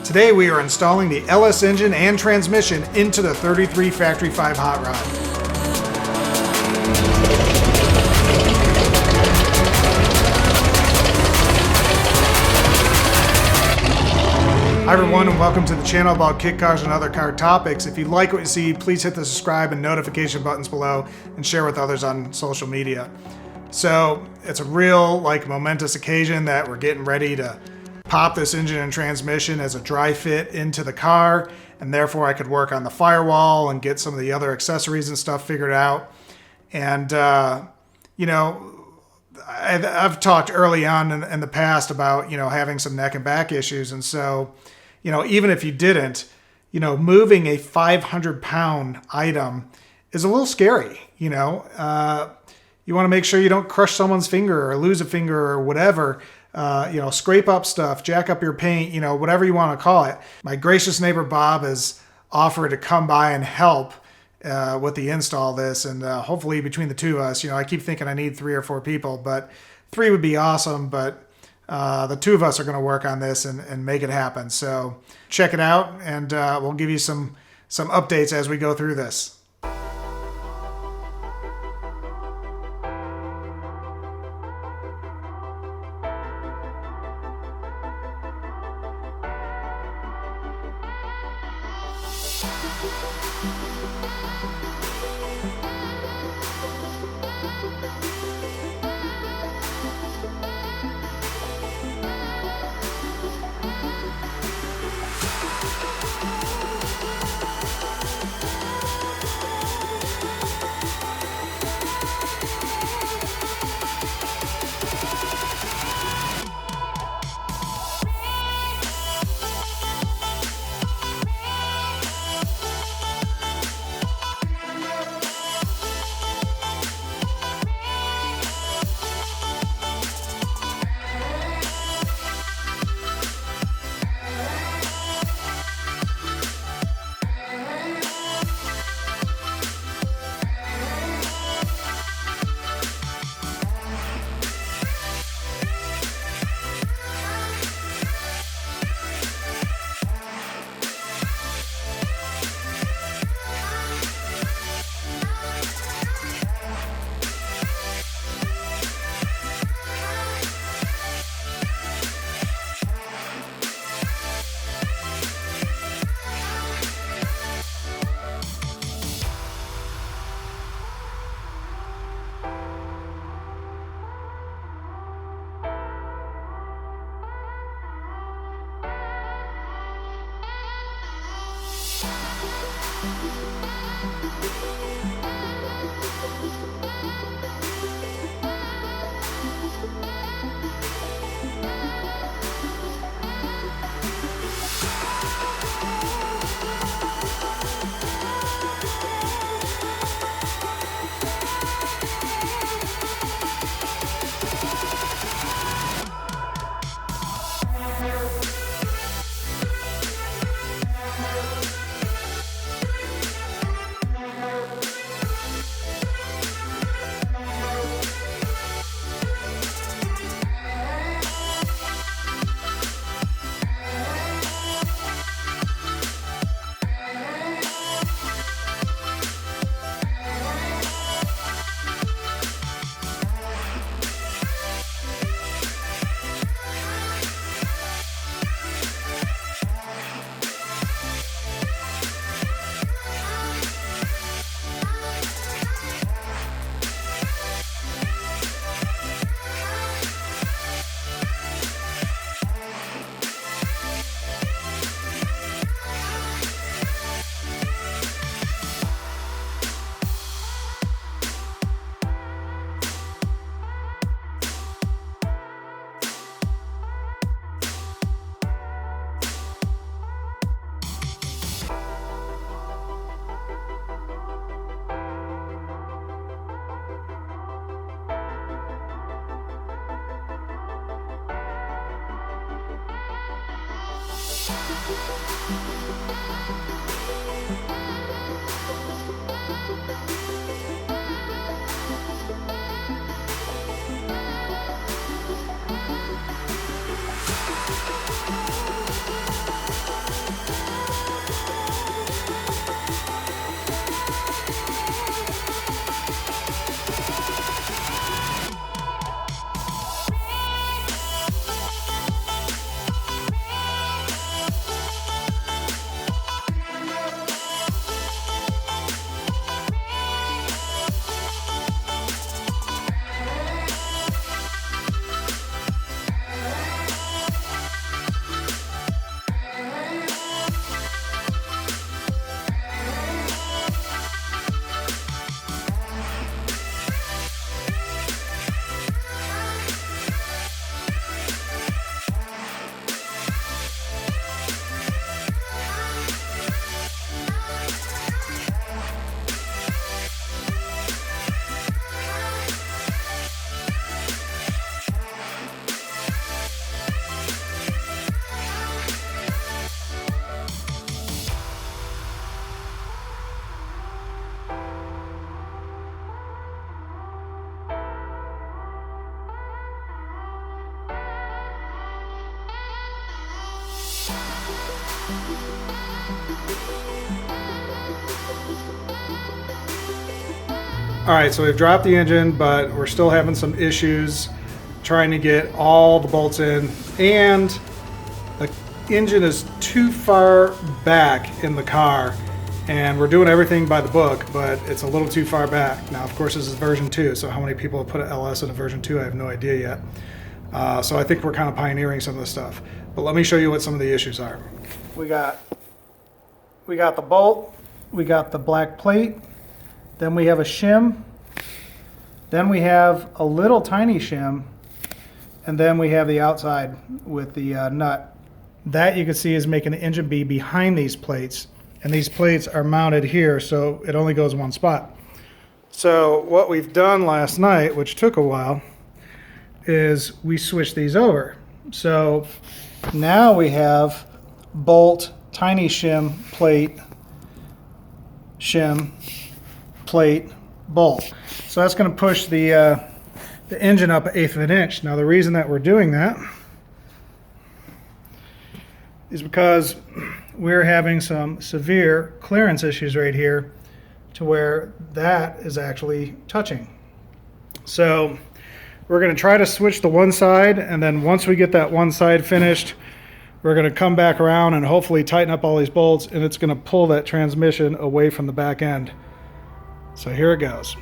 Today we are installing the LS engine and transmission into the 33 Factory 5 Hot Rod. Hi everyone, and welcome to the channel about kit cars and other car topics. If you like what you see, please hit the subscribe and notification buttons below and share with others on social media. So it's a real momentous occasion that we're getting ready to pop this engine and transmission as a dry fit into the car, and therefore I could work on the firewall and get some of the other accessories and stuff figured out. And I've talked early on in the past about having some neck and back issues, and so even if you didn't, moving a 500-pound item is a little scary. You want to make sure you don't crush someone's finger or lose a finger or whatever. Scrape up stuff, jack up your paint, whatever you want to call it. My gracious neighbor Bob has offered to come by and help with the install of this, and hopefully between the two of us, I keep thinking I need 3 or 4 people, but 3 would be awesome, but the 2 of us are going to work on this and make it happen. So check it out, and we'll give you some updates as we go through this. All right, so we've dropped the engine, but we're still having some issues trying to get all the bolts in, and the engine is too far back in the car, and we're doing everything by the book, but it's a little too far back. Now, of course, this is version 2, so how many people have put an LS in a version 2, I have no idea yet. So I think we're kind of pioneering some of this stuff. But let me show you what some of the issues are. We got the bolt, we got the black plate, then we have a shim, then we have a little tiny shim, and then we have the outside with the nut. That you can see is making the engine be behind these plates, and these plates are mounted here, so it only goes one spot. So what we've done last night, which took a while, is we switched these over. So now we have bolt, tiny shim, plate, shim, plate, bolt. So that's going to push the engine up 1/8 of an inch. Now the reason that we're doing that is because we're having some severe clearance issues right here to where that is actually touching. So we're going to try to switch to one side, and then once we get that one side finished, we're going to come back around and hopefully tighten up all these bolts, and it's going to pull that transmission away from the back end. So here it goes.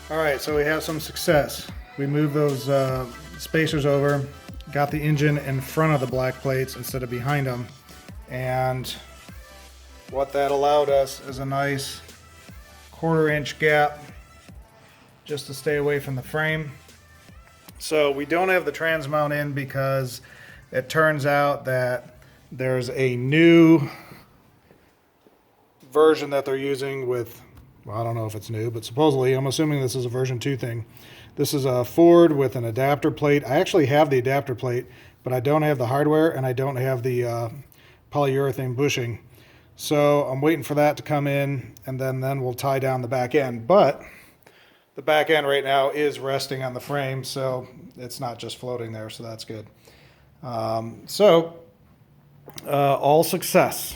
All right, so we have some success. We moved those spacers over, got the engine in front of the black plates instead of behind them, and what that allowed us is a nice 1/4 inch gap just to stay away from the frame. So we don't have the trans mount in because it turns out that there's a new version that they're using with, well, I don't know if it's new, but supposedly, I'm assuming this is a version 2 thing. This is a Ford with an adapter plate. I actually have the adapter plate, but I don't have the hardware, and I don't have the polyurethane bushing. So I'm waiting for that to come in, and then we'll tie down the back end. But the back end right now is resting on the frame, so it's not just floating there, so that's good. All success.